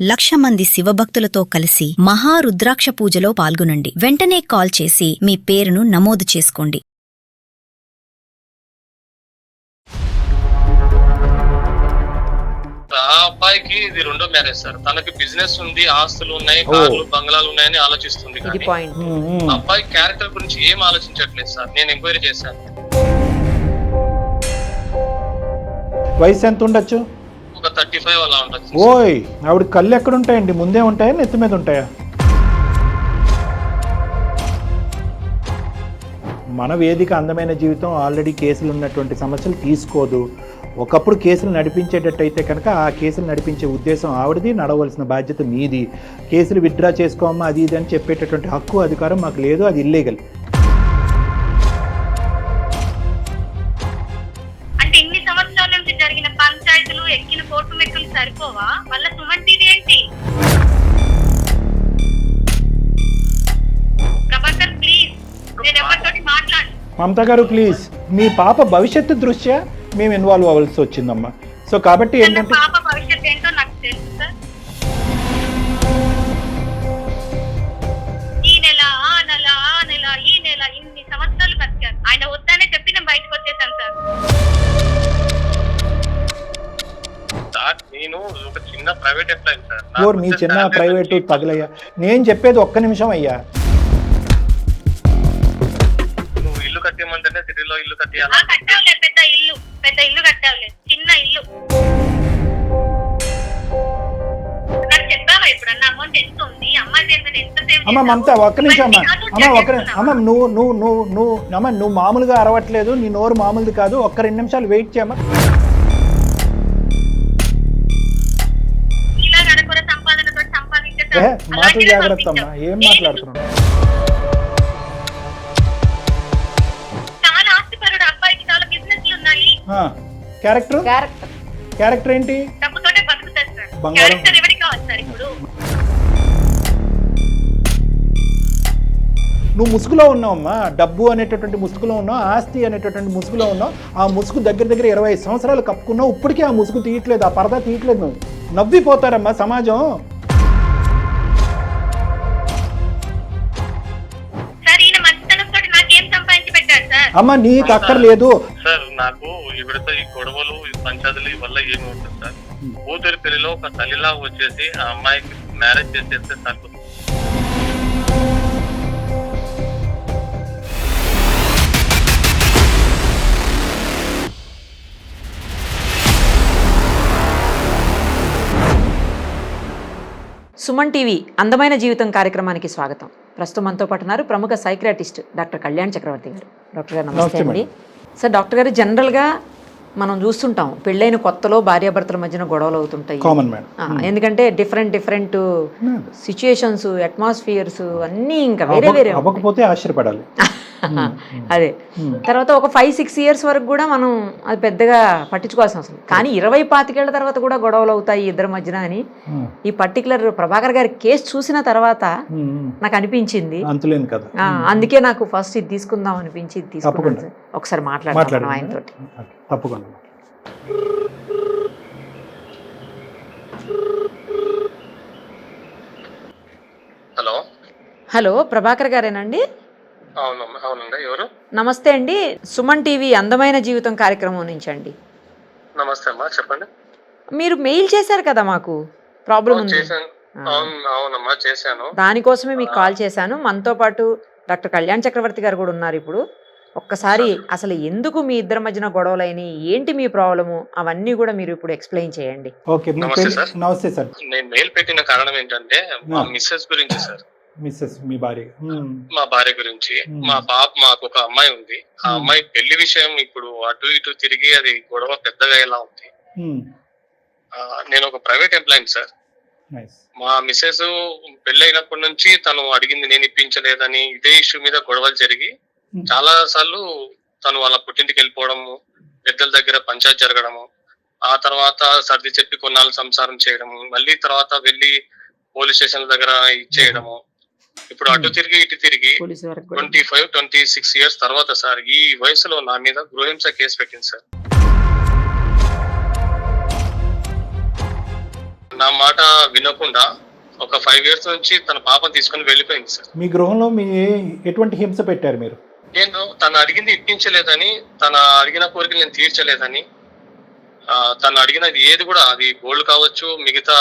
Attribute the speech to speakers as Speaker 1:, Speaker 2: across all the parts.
Speaker 1: 1,00,000 మంది శివభక్తులతో కలిసి మహారుద్రాక్ష పూజలో పాల్గొనండి. వెంటనే కాల్ చేసి మీ పేరును నమోదు చేసుకోండి.
Speaker 2: ఆ అబ్బాయికి ఇది రెండో మ్యారేజ్ సార్. తనకి బిజినెస్ ఉంది, ఆస్తులు ఉన్నాయి, కార్లు బంగ్లాలు ఉన్నాయని ఆలోచిస్తుంది. అబ్బాయి క్యారెక్టర్ గురించి ఏం ఆలోచించట్లేదు సార్. నేను ఎంక్వైరీ చేశాను.
Speaker 3: వయసు ఎంత ఉండొచ్చు?
Speaker 2: ఒక 35 అలా ఉండొచ్చు.
Speaker 3: ఓయ్, ఆవిడ కళ్ళు ఎక్కడ ఉంటాయండి? ముందే ఉంటాయా, నెత్తి మీద ఉంటాయా? మన వేదిక అందమైన జీవితం ఆల్రెడీ కేసులు ఉన్నటువంటి సమస్యలు తీసుకోదు. ఒకప్పుడు కేసులు నడిపించేటట్టయితే కనుక ఆ కేసులు నడిపించే ఉద్దేశం ఆవిడది, నడవలసిన బాధ్యత మీది. కేసులు విత్డ్రా చేసుకోమ్మా అది ఇది అని చెప్పేటటువంటి హక్కు అధికారం మాకు లేదు, అది ఇల్లీగల్.
Speaker 4: అంటే ఇన్ని సంవత్సరాల నుంచి జరిగిన పంచాయతీలు ఎక్కిన కోర్టు మెక్కులు సరిపోవా? మళ్ళీ సుమన్ టీవీ ఏంటి? ప్రభాకర్ ప్లీజ్, నేను ఎవరితోటి మాట్లాడు.
Speaker 3: మమతా గారు ప్లీజ్, మీ పాప భవిష్యత్తు దృష్ట్యా మేము ఇన్వాల్వ్ అవ్వాల్సి వచ్చిందమ్మా. సో కాబట్టి ఏంటంటే
Speaker 4: పాప భవిష్యత్తు ఏంటో నాకు తెలుసు సార్. ఈ నెల ఆ నెల ఆ నెల ఈ నెల ఇన్ని సంవత్సరాలు బతికారు. ఆయన వద్దనే చెప్పి నేను బయటకు వచ్చేసాను
Speaker 2: సార్ నేను ఒక చిన్న ప్రైవేట్ ఎంప్లాయీ సార్.
Speaker 3: మీ చిన్న ప్రైవేటు తగలయ్యా. నేను చెప్పేది ఒక్క నిమిషం అయ్యా.
Speaker 2: నువ్వు ఇల్లు కట్టేయమంటే సిటీలో ఇల్లు కట్టేయాలి.
Speaker 4: కట్టావులే, పెద్ద ఇల్లు కట్టావులే, చిన్న ఇల్లు. నాకు చెప్పావా ఎప్పుడన్నా అమౌంట్ ఎంత ఉంది, అమ్మాయి చేసిన ఎంత సేవ్?
Speaker 3: అమ్మ మమత ఒక్క నిమిషం అమ్మ నువ్వు మామూలుగా అరవట్లేదు, నీ నోరు మామూలుది కాదు. ఒక్క 2 నిమిషాలు వెయిట్ చేయమ్మా.
Speaker 4: ఇలా గడపర సంపాదనతో సంపాదించే
Speaker 3: మాటలు జాగ్రత్త అమ్మా, ఏం మాట్లాడుతున్నావు?
Speaker 4: చాలా ఆస్తిపరుడు అబ్బాయికి, చాలా బిజినెస్లు ఉన్నాయి.
Speaker 3: క్యారెక్టర్ ఏంటి?
Speaker 4: డబ్బుతోటే బతుకుతారు సార్.
Speaker 3: బంగారం.
Speaker 4: క్యారెక్టర్ ఎవరికి కావాలి సార్? ఇప్పుడు
Speaker 3: నువ్వు ముసుగులో ఉన్నావమ్మా. డబ్బు అనేటటువంటి ముసుగులో ఉన్నావు, ఆస్తి అనేటటువంటి ముసుగులో ఉన్నావు. ఆ ముసుగు దగ్గర 25 సంవత్సరాలు కప్పుకున్నావు. ఇప్పటికీ ఆ ముసుగు తీయట్లేదు, ఆ పరదా తీయట్లేదు. నువ్వు నవ్విపోతారమ్మా సమాజం.
Speaker 4: సార్ ఈయన మంచితనంతో నాకేం సంపాదించి పెట్టారు సార్?
Speaker 3: అమ్మ నీకు అక్కర్లేదు
Speaker 2: సార్. నాకు ఇవిడతో ఈ గొడవలు ఈ పంచాయతీలు వల్ల ఏమి ఉంటుంది సార్. కూతురి పెళ్లిలో ఒక తల్లిలా వచ్చేసి ఆ అమ్మాయికి మ్యారేజ్ చేసేస్తే సరిపోతుంది.
Speaker 5: సుమన్ టీవీ అందమైన జీవితం కార్యక్రమానికి స్వాగతం. ప్రస్తుతం మనతో పాటు ఉన్నారు ప్రముఖ సైకియాట్రిస్ట్ డాక్టర్ కళ్యాణ్ చక్రవర్తి గారు. డాక్టర్ గారు నమస్తే అండి. సార్, డాక్టర్ గారు జనరల్గా మనం చూస్తుంటాం పెళ్ళైన కొత్తలో భార్యాభర్తల మధ్యన గొడవలు అవుతుంటాయి. ఎందుకంటే డిఫరెంట్ సిచ్యుయేషన్స్, అట్మాస్ఫియర్స్ అన్నీ ఇంకా వేరే
Speaker 3: అవ్వకపోతే ఆశ్చర్యపడాలి.
Speaker 5: అదే తర్వాత ఒక 5-6 ఇయర్స్ వరకు కూడా మనం అది పెద్దగా పట్టించుకోవాల్సిన అవసరం. కానీ 20-25 ఏళ్ల తర్వాత కూడా గొడవలు అవుతాయి ఇద్దరి మధ్యన అని ఈ పర్టికులర్ ప్రభాకర్ గారి కేసు చూసిన తర్వాత నాకు అనిపించింది. అందుకే నాకు ఫస్ట్ ఇది తీసుకుందాం అనిపించి తీసుకున్నాను. ఒకసారి మాట్లాడతాను ఆయనతో.
Speaker 3: తప్పకుండా.
Speaker 5: హలో, ప్రభాకర్ గారేనండి?
Speaker 2: అవునండి. ఎవరు?
Speaker 5: నమస్తే అండి, సుమన్ టీవీ అందమైన జీవితం కార్యక్రమం నుంచి అండి.
Speaker 2: నమస్తే అమ్మా, చెప్పండి.
Speaker 5: మీరు మెయిల్ చేశారు కదా, మాకు ప్రాబ్లం ఉంది.
Speaker 2: అవునమ్మా, చేశాను.
Speaker 5: దానికోసమే మీకు కాల్ చేశాను. మనతో పాటు డాక్టర్ కళ్యాణ్ చక్రవర్తి గారు కూడా ఉన్నారు ఇప్పుడు. ఒక్కసారి అసలు ఎందుకు మీ ఇద్దరి మధ్యన గొడవలైనవి, ఏంటి మీ ప్రాబ్లము, అవన్నీ కూడా మీరు ఇప్పుడు ఎక్స్ప్లెయిన్ చేయండి.
Speaker 3: నమస్తే సార్.
Speaker 2: నేను మెయిల్ పెట్టిన కారణం ఏంటంటే మా మిస్సెస్ గురించి సార్.
Speaker 3: మీ భార్య?
Speaker 2: మా భార్య గురించి. మాకు ఒక అమ్మాయి ఉంది. ఆ అమ్మాయి పెళ్లి విషయం ఇప్పుడు అటు ఇటు తిరిగి అది గొడవ పెద్దగా ఎలా ఉంది. నేను ఒక ప్రైవేట్ ఎంప్లాయీ సార్. మా మిస్సెస్ పెళ్లి అయినప్పటి నుంచి తను అడిగింది నేను ఇప్పించలేదని ఇదే ఇష్యూ మీద గొడవలు జరిగి చాలా సార్లు తను వాళ్ళ పుట్టింటికి వెళ్ళిపోవడము, పెద్దల దగ్గర పంచాయతీ జరగడము, ఆ తర్వాత సర్ది చెప్పి కొన్నాళ్ళు సంసారం చేయడము, మళ్ళీ తర్వాత వెళ్ళి పోలీస్ స్టేషన్ దగ్గర ఇచ్చేయడము. ఇప్పుడు అటు తిరిగి ఇటు తిరిగి 25-26 ఇయర్స్ తర్వాత సార్ ఈ వయసులో నా మీద గృహహింస కేసు పెట్టింది సార్. నా మాట వినకుండా ఒక 5 years నుంచి తన పాపను తీసుకుని వెళ్ళిపోయింది సార్.
Speaker 3: మీ గృహంలో మీ ఎటువంటి హింస పెట్టారు మీరు?
Speaker 2: నేను తను అడిగింది ఇప్పించలేదని, తన అడిగిన కోరికలు నేను తీర్చలేదని, తను అడిగినది ఏది కూడా, అది గోల్డ్ కావచ్చు, మిగతా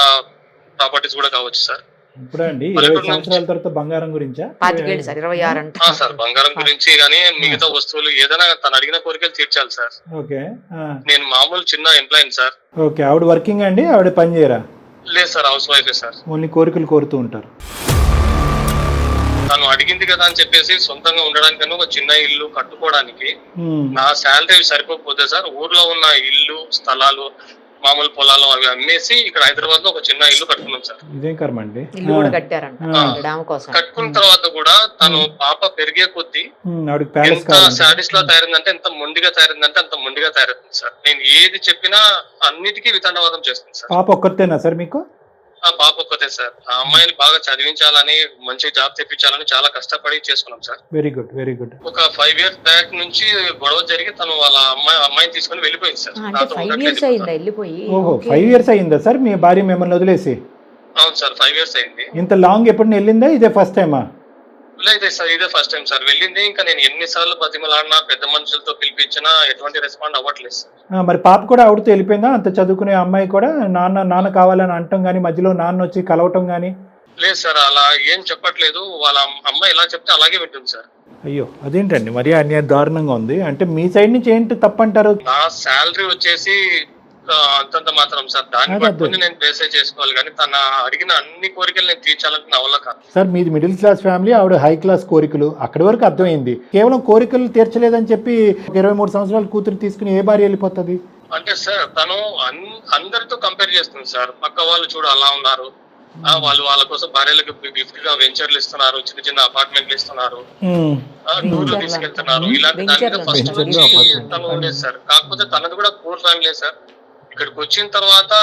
Speaker 2: ప్రాపర్టీస్ కూడా కావచ్చు సార్.
Speaker 3: ఇప్పుడు అండి 20 సంవత్సరాల తర్వాత బంగారం గురించా?
Speaker 5: 25 సార్, 26 అంట
Speaker 2: సార్. బంగారం గురించి కానీ మిగతా వస్తువులు ఏదైనా తను అడిగిన కోరికలు తీర్చాలి సార్.
Speaker 3: ఓకే.
Speaker 2: నేను మామూలు చిన్న ఎంప్లాయీ సార్.
Speaker 3: ఓకే. ఆవిడ వర్కింగ్ అండి? ఆవిడ పని చేయరా?
Speaker 2: లేదు సార్, హౌస్ వైఫే సార్.
Speaker 3: ఓన్లీ కోరికలు కోరుతూ ఉంటారు.
Speaker 2: తను అడిగింది కదా అని చెప్పేసి సొంతంగా ఉండడానికి ఒక చిన్న ఇల్లు కట్టుకోవడానికి నా శాలరీ సరిపోకపోతే సార్, ఊర్లో ఉన్న ఇల్లు, స్థలాలు, మామూలు పొలాలు అవి అమ్మేసి ఇక్కడ హైదరాబాద్ లో ఒక చిన్న ఇల్లు కట్టుకున్నాం సార్.
Speaker 3: ఇదేం కర్మ అండి.
Speaker 5: ఇల్లు కూడా కట్టారంట డామ్ కోసం.
Speaker 2: కట్టుకున్న తర్వాత కూడా తను పాప పెరిగే కొద్దీ ఎంత సాడిస్ట్ లా తయారైందంటే, ఎంత మొండిగా తయారైందంటే అంత మొండిగా తయారైంది సార్. నేను ఏది చెప్పినా అన్నిటికీ వితండవాదం చేస్తుంది సార్.
Speaker 3: పాప ఒక్కతేనా సార్ మీకు?
Speaker 2: ఆ పాప ఒక్కతే సార్. ఆ అమ్మాయిని బాగా చదివించాలని, మంచి జాబ్ తెప్పించాలని చాలా కష్టపడి చేసుకున్నాం sir.
Speaker 3: Very good, very good.
Speaker 2: ఒక 5 years బ్యాక్ నుంచి గొడవ జరిగి తను వాళ్ళ అమ్మాయిని తీసుకుని వెళ్ళిపోయింది సార్. నాతో
Speaker 5: 5 years అయిందా వెళ్ళిపోయి?
Speaker 3: ఓహో, 5 years అయిందా సార్ మీ భార్య మిమ్మల్ని వదిలేసి?
Speaker 2: అవును సార్, 5 years అయింది.
Speaker 3: ఇంత లాంగ్ ఎప్పుడు వెళ్ళిందా? ఇదే ఫస్ట్ టైమా?
Speaker 2: లేదు సార్, ఇదే ఫస్ట్ టైం సార్ వెళ్ళింది. ఇంకా నేను ఎన్నిసార్లు బతిమలాడినా, పెద్ద మనుషులతో పిలిపించినా ఎటువంటి రెస్పాండ్ అవ్వట్లేదు సార్.
Speaker 3: మరి పాప కూడా ఆవిడతో వెళ్ళిపోయిందా? అంత చదువుకునే అమ్మాయి కూడా నాన్న కావాలని అంటాం గానీ మధ్యలో నాన్న వచ్చి కలవటం గానీ?
Speaker 2: లేదు సార్, అలా ఏం చెప్పట్లేదు. వాళ్ళ అమ్మాయి ఎలా చెప్తే అలాగే వింటుంది సార్.
Speaker 3: అయ్యో, అదేంటండి మరి అన్యాయ దారుణంగా ఉంది. అంటే మీ సైడ్ నుంచి ఏంటి తప్పంటారు?
Speaker 2: నా శాలరీ వచ్చేసి అంతంత మాత్రం సార్. దాన్ని పట్టుకుని నేను బేసే చేసుకోవాలి కానీ తన అడిగిన అన్ని కోరికలు నేను తీర్చాలంటే నా వల్ల కాదు
Speaker 3: సార్. మీది మిడిల్ క్లాస్ ఫ్యామిలీ, ఆవిడ హై క్లాస్ కోరికలు, అక్కడి వరకు అర్థమైంది. కేవలం కోరికలు తీర్చలేదని చెప్పి 23 సంవత్సరాల కూతురు తీసుకుని ఏ భార్య వెళ్ళిపోతుంది?
Speaker 2: అంటే సార్ తను అందరితో కంపేర్ చేస్తుంది సార్. పక్క వాళ్ళు చూడు అలా ఉన్నారు, వాళ్ళు వాళ్ళ కోసం భార్యలకు గిఫ్ట్ గా వెంచర్లు ఇస్తున్నారు, చిన్న చిన్న అపార్ట్మెంట్లు ఇస్తున్నారు, టూర్లు తీసుకెళ్తున్నారు. ఇలాంటి దాని మీద ఫస్ట్ నుంచి తను ఉండేది సార్. కాకపోతే తనది కూడా పూర్ ఫ్యామిలీ సార్. ఇక్కడికి వచ్చిన తర్వాత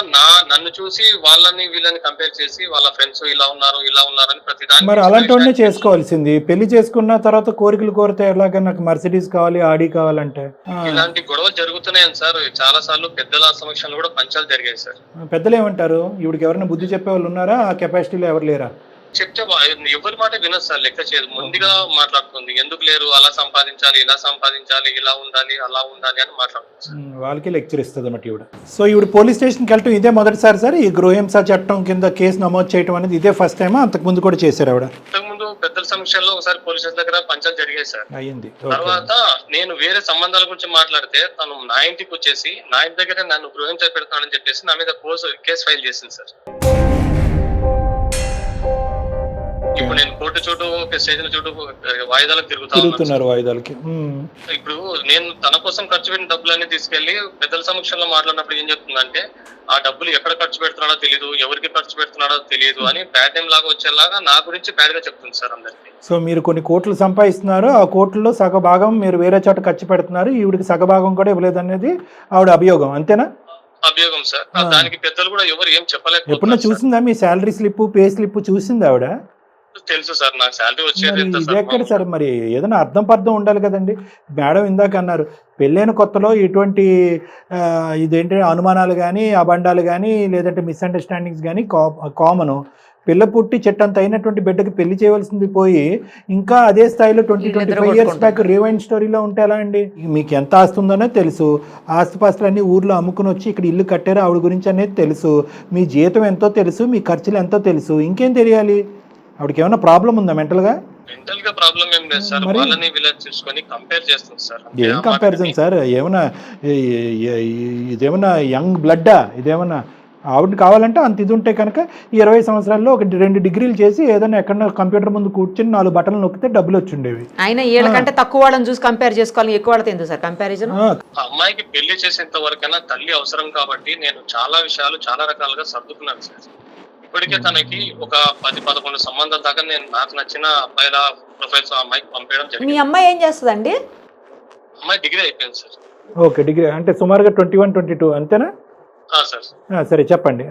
Speaker 2: నన్ను చూసి వాళ్ళని వీళ్ళని కంపేర్ చేసి వాళ్ళ ఫ్రెండ్స్ ఇలా ఉన్నారు అని ప్రతి దాన్ని.
Speaker 3: మరి అలాంటి చేసుకోవాల్సింది. పెళ్లి చేసుకున్న తర్వాత కోరికలు కోరితే ఎలాగ? నాకు మర్సిడీస్ కావాలి, ఆడి కావాలంటే.
Speaker 2: ఇలాంటి గొడవలు జరుగుతున్నాయని సార్. చాలా సార్లు పెద్దల సమక్షంలో కూడా పంచాలు జరిగాయి సార్.
Speaker 3: పెద్దలు ఏమంటారు? ఇవిడికి ఎవరైనా బుద్ధి చెప్పే వాళ్ళు ఉన్నారా? ఆ కెపాసిటీలో ఎవరు లేరా?
Speaker 2: చెప్తే ఎవరి మాట వినదు సార్, లెక్క చేయదు. ముందుగా మాట్లాడుతుంది, ఎందుకు లేరు, అలా సంపాదించాలి, ఇలా సంపాదించాలి, ఇలా ఉండాలి, అలా ఉండాలి అని మాట్లాడుతుంది.
Speaker 3: వాళ్ళకి లెక్చర్ ఇస్తుంది అన్నమాట ఈవిడ. సో ఈవిడ పోలీస్ స్టేషన్కి వెళ్ళటం ఇదే మొదటిసారి సార్? ఈ గృహహింస చట్టం కింద కేసు నమోదు చేయడం అనేది ఇదే ఫస్ట్ టైమా? అంతకు ముందు కూడా చేశారు ఆవిడ?
Speaker 2: అంతకుముందు పెద్దల సమక్షంలో ఒకసారి పోలీస్ స్టేషన్ దగ్గర పంచాలు జరిగాయి సార్.
Speaker 3: అయ్యింది.
Speaker 2: తర్వాత నేను వేరే సంబంధాల గురించి మాట్లాడితే తను నా ఇంటికి వచ్చేసి నా ఇంటి దగ్గర నన్ను గృహించ పెడతానని చెప్పేసి నా మీద కేసు ఫైల్ చేసింది సార్. ఇప్పుడు నేను కోర్టు చుట్టూ, స్టేషన్ చుట్టూ వాయిదాలకు తిరుగుతున్నారు.
Speaker 3: వాయిదాలకి
Speaker 2: ఇప్పుడు నేను తన కోసం ఖర్చు పెట్టిన డబ్బులన్నీ తీసుకెళ్లి పెద్దల సమక్షంలో మాట్లాడినప్పుడు ఏం చెప్తుందంటే, ఆ డబ్బులు ఎక్కడ ఖర్చు పెడుతున్నాడో తెలియదు, ఎవరికి ఖర్చు పెడుతున్నాడో తెలియదు అని బ్యాడ్ నేమ్ లాగా వచ్చేలాగా నా గురించి బ్యాడ్ గా చెప్తుంది సార్ అందరికి.
Speaker 3: సో మీరు కొన్ని కోట్లు సంపాదిస్తున్నారు, ఆ కోట్లలో సగభాగం మీరు వేరే చోట ఖర్చు పెడుతున్నారు, ఈవిడికి సగభాగం కూడా ఇవ్వలేదు అనేది ఆవిడ అభియోగం, అంతేనా?
Speaker 2: అభియోగం సార్. దానికి పెద్దలు కూడా ఎవరు ఏం చెప్పలేదు.
Speaker 3: ఎప్పుడన్నా చూసిందా మీ శాలరీ స్లిప్, పే స్లిప్ చూసిందా ఆవిడ?
Speaker 2: తెలుసు సార్, నాకు శాలరీ వచ్చేది.
Speaker 3: ఇది ఎక్కడ సార్? మరి ఏదైనా అర్థం పర్థం ఉండాలి కదండి. మేడం ఇందాక అన్నారు పెళ్ళైన కొత్తలో ఇటువంటి ఇదేంటి అనుమానాలు కానీ, అబండాలు కానీ, లేదంటే మిస్అండర్స్టాండింగ్స్ కానీ కామను. పిల్ల పుట్టి చెట్టంత అయినటువంటి బిడ్డకి పెళ్లి చేయవలసింది పోయి ఇంకా అదే స్థాయిలో 25 years బ్యాక్ రివైండ్ స్టోరీలో ఉంటే ఎలా అండి? మీకు ఎంత ఆస్తుందనే తెలుసు, ఆస్తిపాస్తులన్నీ ఊర్లో అమ్ముకుని వచ్చి ఇక్కడ ఇల్లు కట్టారు, ఆవిడ గురించి అనేది తెలుసు, మీ జీతం ఎంతో తెలుసు, మీ ఖర్చులు ఎంతో తెలుసు, ఇంకేం తెలియాలి? ఆవిడకి ఏమైనా ప్రాబ్లం ఉందా మెంటల్గా?
Speaker 2: మెంటల్ గా ప్రాబ్లం ఏం లేదు సార్. వాళ్ళని వీళ్ళని చూసుకొని కంపేర్ చేస్తుంది సార్.
Speaker 3: ఏం కంపారిజన్ సార్? ఏమన్నా ఇదేమన్నా యంగ్ బ్లడ్డా? ఇదేమన్నా ఆవిడ కావాలంటే అంత ఇది ఉంటే కనుక 20 సంవత్సరాల్లో 2 degrees చేసి ఏదైనా ఎక్కడన్నా కంప్యూటర్ ముందు కూర్చొని 4 బటన్లు నొక్కితే డబ్బులు వచ్చుండేవి.
Speaker 5: ఆయన వీళ్ళకంటే తక్కువ వాళ్ళని చూసి కంపేర్ చేసుకోవాలి, ఎక్కువ వాళ్ళతో ఎందుకు సార్ కంపారిజన్?
Speaker 2: అమ్మాయికి పెళ్లి చేసేంత వరకైనా తల్లి అవసరం కాబట్టి నేను చాలా విషయాలు చాలా రకాలుగా సర్దుకున్నాను సార్. ఇప్పటికే తనకి ఒక 10-11 సంబంధాల దాకా నేను నాకు నచ్చిన అబ్బాయిల ప్రొఫైల్స్ అమ్మాయికి పంపించడం జరిగింది.
Speaker 5: మీ అమ్మాయి ఏం చేస్తుందండి?
Speaker 2: అమ్మాయి డిగ్రీ అయిపోయింది సార్.
Speaker 3: ఓకే, డిగ్రీ అంటే సుమారుగా 21-22 అంతేనా
Speaker 2: సార్?
Speaker 3: సరే చెప్పండి.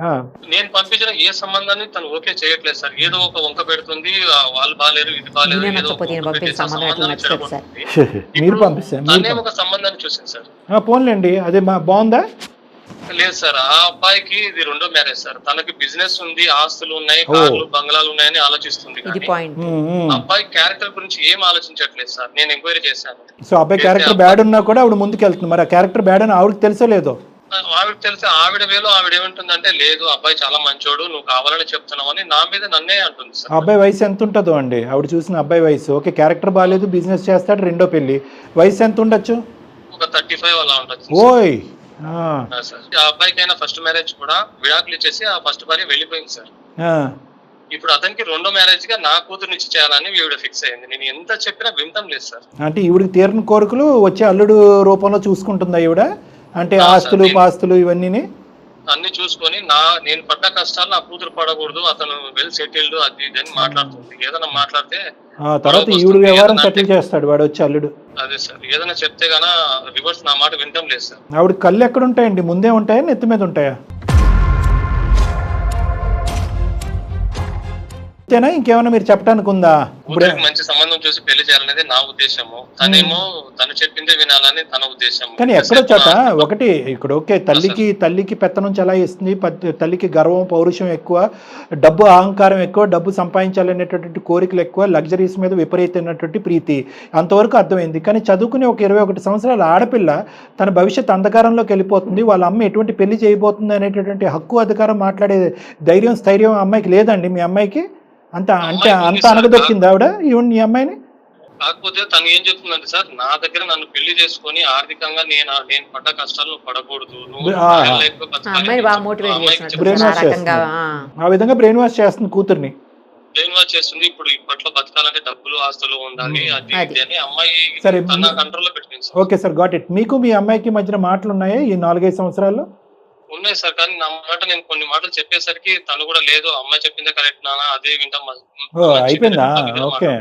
Speaker 2: నేను పంపించిన ఏ సంబంధాన్ని తను ఓకే చేయట్లేదు సార్. ఏదో ఒక వంక పెడుతుంది, వాళ్ళు బాగాలేరు, ఇది బాగాలేరు,
Speaker 3: మీరు పంపిస్తారు
Speaker 2: ఒక సంబంధాన్ని చూసింది సార్.
Speaker 3: పోన్లేండి, అదే బాగుందా?
Speaker 2: లేదు సార్, ఆ అబ్బాయికి ఇది రెండో మ్యారేజ్ సార్. తనకి బిజినెస్ ఉంది, ఆస్తులు ఉన్నాయి, కార్లు బంగ్లాలు ఉన్నాయని ఆలోచిస్తుంది.
Speaker 5: ఇది
Speaker 2: కానీ
Speaker 5: పాయింట్.
Speaker 2: అబ్బాయి క్యారెక్టర్ గురించి ఏం ఆలోచించట్లేదు సార్. నేను ఎంక్వైరీ చేశాను.
Speaker 3: సో అబ్బాయి క్యారెక్టర్ బ్యాడ్ ఉన్నా కూడా ఆవిడ ముందుకు వెళ్తుంది. మరి ఆ క్యారెక్టర్ బ్యాడ్ అని ఆవిడకి తెలుసో లేదో?
Speaker 2: ఆవిడ తెలిసి ఆవిడ వేలో ఆవిడ ఏమంటుందంటే, లేదు అబ్బాయి చాలా మంచోడు, నువ్వు కావాలని చెప్తున్నావు అని నా మీద నన్నే అంటుంది సార్.
Speaker 3: అబ్బాయి వయసు ఎంత ఉంటుందో అండి? ఆవిడ చూసిన అబ్బాయి వయసు, ఓకే క్యారెక్టర్ బాగాలేదు, బిజినెస్ చేస్తాడు, రెండో పెళ్లి, వయసు ఎంత ఉండొచ్చు?
Speaker 2: ఒక 35 అలా ఉండొచ్చు.
Speaker 3: ఓయ్
Speaker 2: సార్, ఆ అబ్బాయికైనా ఫస్ట్ మ్యారేజ్ కూడా విడాకులు ఇచ్చేసి ఆ ఫస్ట్ భార్య వెళ్ళిపోయింది సార్. ఇప్పుడు అతనికి రెండో మ్యారేజ్ గా నా కూతురునిచ్చి చేయాలని ఈవిడ ఫిక్స్ అయింది. నేను ఎంత చెప్పినా వింటం లేదు సార్.
Speaker 3: అంటే ఈవిడికి తీరని కోరికలు వచ్చే అల్లుడు రూపంలో చూసుకుంటుందా ఈవిడ? అంటే ఆస్తులు పాస్తులు ఇవన్నీ
Speaker 2: అన్ని చూసుకొని నేను పడ్డ కష్టాలు నా కూతురు పడకూడదు, అతను వెల్ సెటిల్డ్ అది ఇది అని మాట్లాడుతుంది. ఏదైనా మాట్లాడితే
Speaker 3: తర్వాత ఈవిడ వ్యవహారం సెటిల్ చేస్తాడు వాడు వచ్చి అల్లుడు.
Speaker 2: అదే సార్, ఏదైనా చెప్తే గానా రివర్స్ నా మాట వింటం లేదు సార్.
Speaker 3: ఆవిడ కళ్ళు ఎక్కడ ఉంటాయండి? ముందే ఉంటాయా నెత్తి మీద ఉంటాయా? అంతేనా, ఇంకేమైనా మీరు చెప్పడానికి ఉందా?
Speaker 2: మంచి సంబంధం చూసి పెళ్లి చేయాలనేది నా ఉద్దేశము. తనేమో తను చెప్పిందే వినాలని తన ఉద్దేశం.
Speaker 3: కానీ ఎక్కడో చోట ఒకటి ఇక్కడ ఓకే, తల్లికి పెత్తనం చెలాయిస్తుంది, తల్లికి గర్వం పౌరుషం ఎక్కువ, డబ్బు అహంకారం ఎక్కువ, డబ్బు సంపాదించాలనేటటువంటి కోరికలు ఎక్కువ, లగ్జరీస్ మీద విపరీతమైనటువంటి ప్రీతి, అంతవరకు అర్థమైంది. కానీ చదువుకునే ఒక 21 సంవత్సరాల ఆడపిల్ల తన భవిష్యత్ అంధకారంలోకి వెళ్ళిపోతుంది. వాళ్ళ అమ్మ ఎటువంటి పెళ్లి చేయబోతుంది అనేటటువంటి హక్కు అధికారం మాట్లాడే ధైర్యం స్థైర్యం అమ్మాయికి లేదండి. మీ అమ్మాయికి అంత అనగదొక్కింది ఆవిడ ఈ అమ్మాయిని?
Speaker 2: కాకపోతే తను ఏం చెప్తుందంటే సార్, నా దగ్గర నన్ను పెళ్లి చేసుకుని ఆర్థికంగా నేను పడ్డ కష్టాలు పడకూడదు,
Speaker 3: ఆ విధంగా బ్రెయిన్ వాష్ చేస్తుంది కూతుర్ని.
Speaker 2: బ్రెయిన్ వాష్ చేస్తుంది. ఇప్పుడు ఇప్పట్లో బతకాలంటే డబ్బులు ఆస్తులు ఉండాలి అది అని అమ్మాయి తన కంట్రోల్ లో పెట్టుకుంది.
Speaker 3: Okay sir, got it. మీకు మీ అమ్మాయికి మధ్యన మాటలు ఉన్నాయా ఈ 4-5 సంవత్సరాల్లో?
Speaker 2: ఉన్నాయి సార్, కానీ నా మాట నేను కొన్ని మాటలు చెప్పేసరికి తను కూడా లేదు అమ్మాయి చెప్పిందే కరెక్ట్ నానా అదే వింటాం.
Speaker 3: అయిపోయిందా? ఓకే,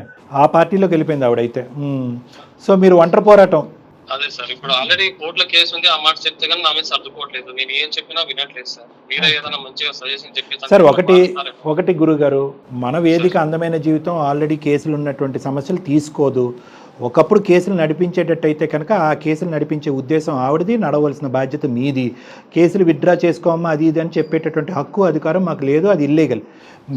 Speaker 3: ఆ పార్టీలోకి వెళ్ళిపోయింది ఆవిడ అయితే. సో మీరు ఒంటరి పోరాటం.
Speaker 2: అదే సార్, ఇప్పుడు ఆల్రెడీ కోర్టులో కేసు ఉంది. ఆ మాట చెప్తే కానీ నా మీద సర్దుకోవట్లేదు. నేను ఏం చెప్పినా వినట్లేదు సార్. మీరే ఏదైనా మంచిగా సజెషన్ చెప్పి
Speaker 3: సార్. ఒకటి గురువు గారు, మన వేదిక అందమైన జీవితం ఆల్రెడీ కేసులు ఉన్నటువంటి సమస్యలు తీసుకోదు. ఒకప్పుడు కేసులు నడిపించేటట్టయితే కనుక ఆ కేసులు నడిపించే ఉద్దేశం ఆవిడది, నడవలసిన బాధ్యత మీది. కేసులు విత్డ్రా చేసుకోమ్మా అది ఇది అని చెప్పేటటువంటి హక్కు అధికారం మాకు లేదు, అది ఇల్లీగల్.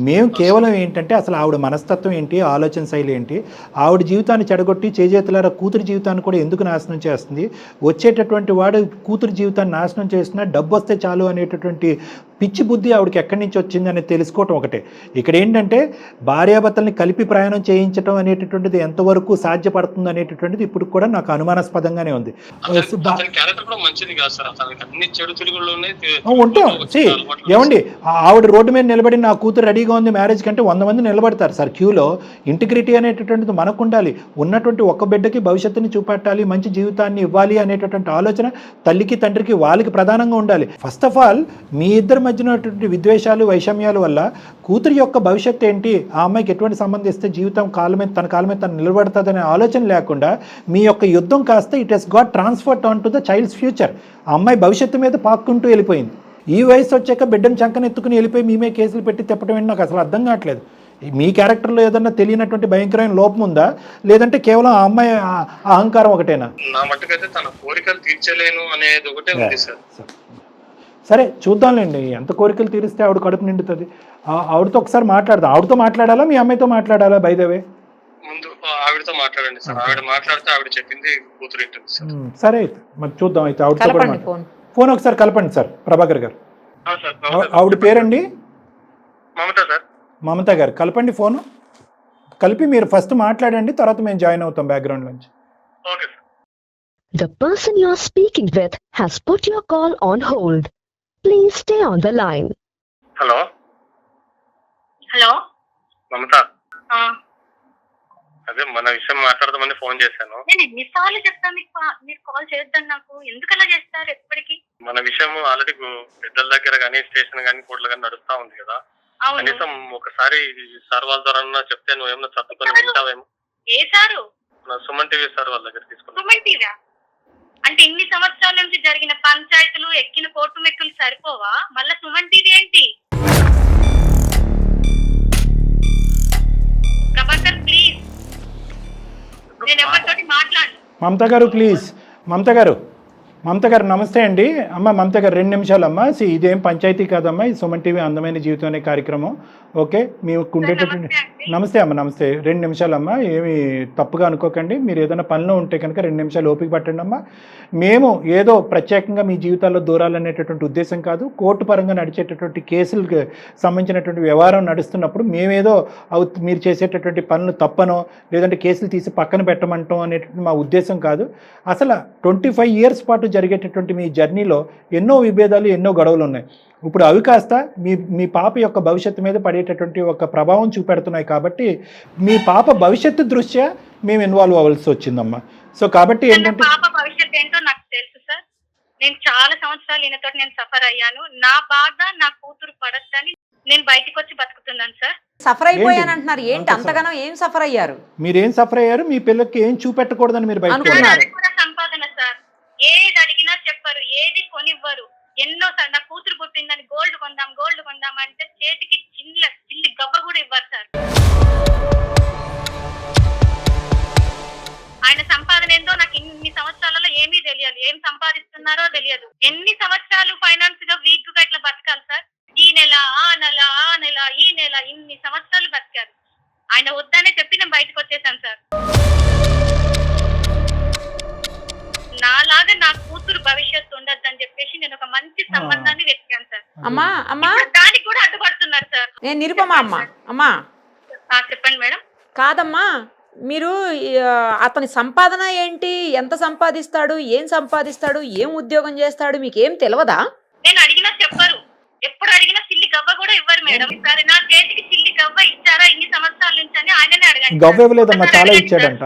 Speaker 3: మేము కేవలం ఏంటంటే అసలు ఆవిడ మనస్తత్వం ఏంటి, ఆలోచన శైలి ఏంటి, ఆవిడ జీవితాన్ని చెడగొట్టి చేజేతులారా కూతురు జీవితాన్ని కూడా ఎందుకు నాశనం చేస్తుంది, వచ్చేటటువంటి వాడు కూతురు జీవితాన్ని నాశనం చేస్తున్నా డబ్బు వస్తే చాలు అనేటటువంటి పిచ్చి బుద్ధి ఆవిడకి ఎక్కడి నుంచి వచ్చింది అనేది తెలుసుకోవటం ఒకటే. ఇక్కడ ఏంటంటే భార్యాభర్తల్ని కలిపి ప్రయాణం చేయించడం అనేటటువంటిది ఎంతవరకు సాధ్యపడుతుంది అనేటటువంటిది ఇప్పుడు కూడా నాకు అనుమానాస్పదంగానే ఉంది. ఉంటాం ఏమండి, ఆవిడ రోడ్డు మీద నిలబడి నా కూతురు రెడీగా ఉంది మ్యారేజ్ కంటే 100 మంది నిలబడతారు సార్ క్యూలో. ఇంటిగ్రిటీ అనేటటువంటిది మనకు ఉండాలి. ఉన్నటువంటి ఒక్క బిడ్డకి భవిష్యత్తుని చూపెట్టాలి, మంచి జీవితాన్ని ఇవ్వాలి అనేటటువంటి ఆలోచన తల్లికి తండ్రికి వాళ్ళకి ప్రధానంగా ఉండాలి. ఫస్ట్ ఆఫ్ ఆల్ మీ ఇద్దరి మధ్యనటువంటి విద్వేషాలు వైషమ్యాల వల్ల కూతురి యొక్క భవిష్యత్తు ఏంటి, ఆ అమ్మాయికి ఎటువంటి సంబంధం ఇస్తే జీవితం తన కాళ్ళ మీద తను నిలబడుతుందనే ఆలోచన లేకుండా మీ యొక్క యుద్ధం కాస్త it he's got transferred on to the child's future. ఆ అమ్మాయి భవిష్యత్తు మీద పాక్కుంటూ వెళ్ళిపోయింది. ఈ వయసు వచ్చాక బిడ్డను చంకనెత్తుకుని వెళ్ళిపోయి మేమే కేసులు పెట్టి తిప్పటం ఏంటి నాకు అసలు అర్థం కావట్లేదు. మీ క్యారెక్టర్లో ఏదన్నా తెలియనటువంటి భయంకరమైన లోపం ఉందా, లేదంటే కేవలం ఆ అమ్మాయి అహంకారం ఒకటేనా?
Speaker 2: నా మట్టుకైతే తన కోరికలు తీర్చలేను అనేది ఒకటే ఉంది సార్.
Speaker 3: సరే చూద్దాంలేండి, ఎంత కోరికలు తీరిస్తే ఆవిడ కడుపు నిండుతుంది. ఆవిడతో ఒకసారి మాట్లాడదాం. ఆవిడతో మాట్లాడాలా మీ అమ్మాయితో మాట్లాడాలా? బై ద వే
Speaker 2: ముందు ఆవిడతో మాట్లాడండి సార్. ఆవిడ మాట్లాడితే ఆవిడ చెప్పింది కూతురు వింటుంది సార్.
Speaker 3: సరే అయితే మరి చూద్దాం. అయితే ఆవిడతో కూడా ఫోన్ ఒకసారి కలపండి సార్ ప్రభాకర్ గారు. ఆవిడ పేరండి మమత గారు. కలపండి ఫోను, కలిపి మీరు ఫస్ట్ మాట్లాడండి, తర్వాత మేము జాయిన్ అవుతాం బ్యాక్గ్రౌండ్ నుంచి.
Speaker 6: The person you are speaking with has put your call on hold. Please stay on the line.
Speaker 2: Hello Mamata, అదే మన విషయం మాట్లాడదామని ఫోన్ చేశాను.
Speaker 4: నేను ఎన్నిసార్లు చెప్తాను మీరు కాల్ చేద్దాం, నాకు ఎందుకలా చేస్తారు ఎప్పటికీ?
Speaker 2: మన విషయం ఆల్రెడీ పెద్దల దగ్గర కానీ స్టేషన్ కానీ కోర్టులు కానీ నడుస్తా ఉంది కదా. కనీసం ఒకసారి సార్ వాళ్ళ ద్వారా చెప్తే నువ్వేమన్నా చదువుకొని వింటావేమో.
Speaker 4: ఏ సారు?
Speaker 2: సుమన్ టీవీ సార్ వాళ్ళ దగ్గర తీసుకున్నా.
Speaker 4: సుమన్ టీవీ అంటే ఇన్ని సంవత్సరాల నుంచి జరిగిన పంచాయతీలు ఎక్కిన కోర్టు మెక్కులు సరిపోవా? మళ్ళా సుమన్ టీవీ ఏంటి? ప్రభాకర్ ప్లీజ్, నేను ఎవరితోటి మాట్లాడు.
Speaker 3: మమత గారు ప్లీజ్, మమత గారు మమత గారు నమస్తే అండి. అమ్మ మమత గారు 2 నిమిషాలు అమ్మ. ఇదేం పంచాయతీ కాదమ్మా, ఇది సుమన్ టీవీ అందమైన జీవితం అనే కార్యక్రమం. ఓకే, మీకు ఉండేటటువంటి నమస్తే అమ్మ, నమస్తే. 2 నిమిషాలు అమ్మ, ఏమి తప్పుగా అనుకోకండి. మీరు ఏదైనా పనిలో ఉంటే కనుక 2 నిమిషాలు ఓపిక పట్టండి అమ్మ. మేము ఏదో ప్రత్యేకంగా మీ జీవితాల్లో దూరాలనేటటువంటి ఉద్దేశం కాదు. కోర్టు పరంగా నడిచేటటువంటి కేసులకు సంబంధించినటువంటి వ్యవహారం నడుస్తున్నప్పుడు మేమేదో మీరు చేసేటటువంటి పనులు తప్పనో లేదంటే కేసులు తీసి పక్కన పెట్టమంటాం అనేటువంటి మా ఉద్దేశం కాదు. అసలు 25 ఇయర్స్ పాటు జరిగేటటువంటి మీ జర్నీలో ఎన్నో విభేదాలు, ఎన్నో గొడవలు ఉన్నాయి. ఇప్పుడు అవి కాస్త మీ పాప యొక్క భవిష్యత్తు మీద పడేటటువంటి ఒక ప్రభావం చూపెడుతున్నాయి. కాబట్టి మీ పాప భవిష్యత్తు దృష్ట్యా మేము ఇన్వాల్వ్ అవ్వాల్సి వచ్చిందమ్మా. సో కాబట్టి ఏంటంటే
Speaker 4: పాప భవిష్యత్తు ఏంటో నాకు తెలుసు సార్. నేను చాలా సంవత్సరాలు ఈయనతో నేను సఫర్ అయ్యాను. నా బాధ నా కూతురు పడద్దని నేను బయటకు వచ్చి బతుకుతున్నాను సార్.
Speaker 5: సఫర్ అయిపోయానంటున్నారు. ఏంటి అంతగానో ఏం సఫర్ అయ్యారు?
Speaker 3: మీరేం సఫర్ అయ్యారు? మీ పిల్లలకి ఏం చూపెట్టకూడదని మీరు బయట
Speaker 4: సంపాదన సార్. ఏది అడిగినా చెప్పరు, ఏది కొనివ్వరు. ఎన్నో సార్ నా కూతురు పుట్టిందని గోల్డ్ కొందాం అంటే చేతికి చిల్లి గవ్వ కూడా ఇవ్వరు సార్. ఆయన సంపాదన ఏందో నాకు ఇన్ని సంవత్సరాలలో ఏమీ తెలియదు. ఏం సంపాదిస్తున్నారో తెలియదు. ఎన్ని సంవత్సరాలు ఫైనాన్స్ గా వీక్ గా ఇట్లా బతకాలి సార్? ఈ నెల ఆ నెల ఈ నెల ఇన్ని సంవత్సరాలు బతికారు. ఆయన వద్దనే చెప్పి నేను బయటకు వచ్చేసాను సార్. నాలాగా నా కూతురు భవిష్యత్తు ఉండద్దని చెప్పేసి నేను ఒక మంచి సంబంధాన్ని వెతికాను సార్.
Speaker 5: అమ్మా
Speaker 4: దానికి కూడా అడ్డుపడుతున్నారు సార్.
Speaker 5: నేను నిరుపమా అమ్మా.
Speaker 4: చెప్పండి మేడం.
Speaker 5: కాదమ్మా, మీరు అతని సంపాదన ఏంటి, ఎంత సంపాదిస్తాడు, ఏం సంపాదిస్తాడు, ఏం ఉద్యోగం చేస్తాడు, మీకేం తెలియదా?
Speaker 4: నేను అడిగినా చెప్పరు. ఎప్పుడు అడిగినా చిల్లి గవ్వ కూడా ఇవ్వరు మేడం. సరే నా చేతికి చిల్లి గవ్వ ఇచ్చారా ఇన్ని సంవత్సరాల నుంచి అని ఆయననే అడగండి.
Speaker 3: గవ్వ ఇవ్వలేదమ్మా, చాలా ఇచ్చాడంట.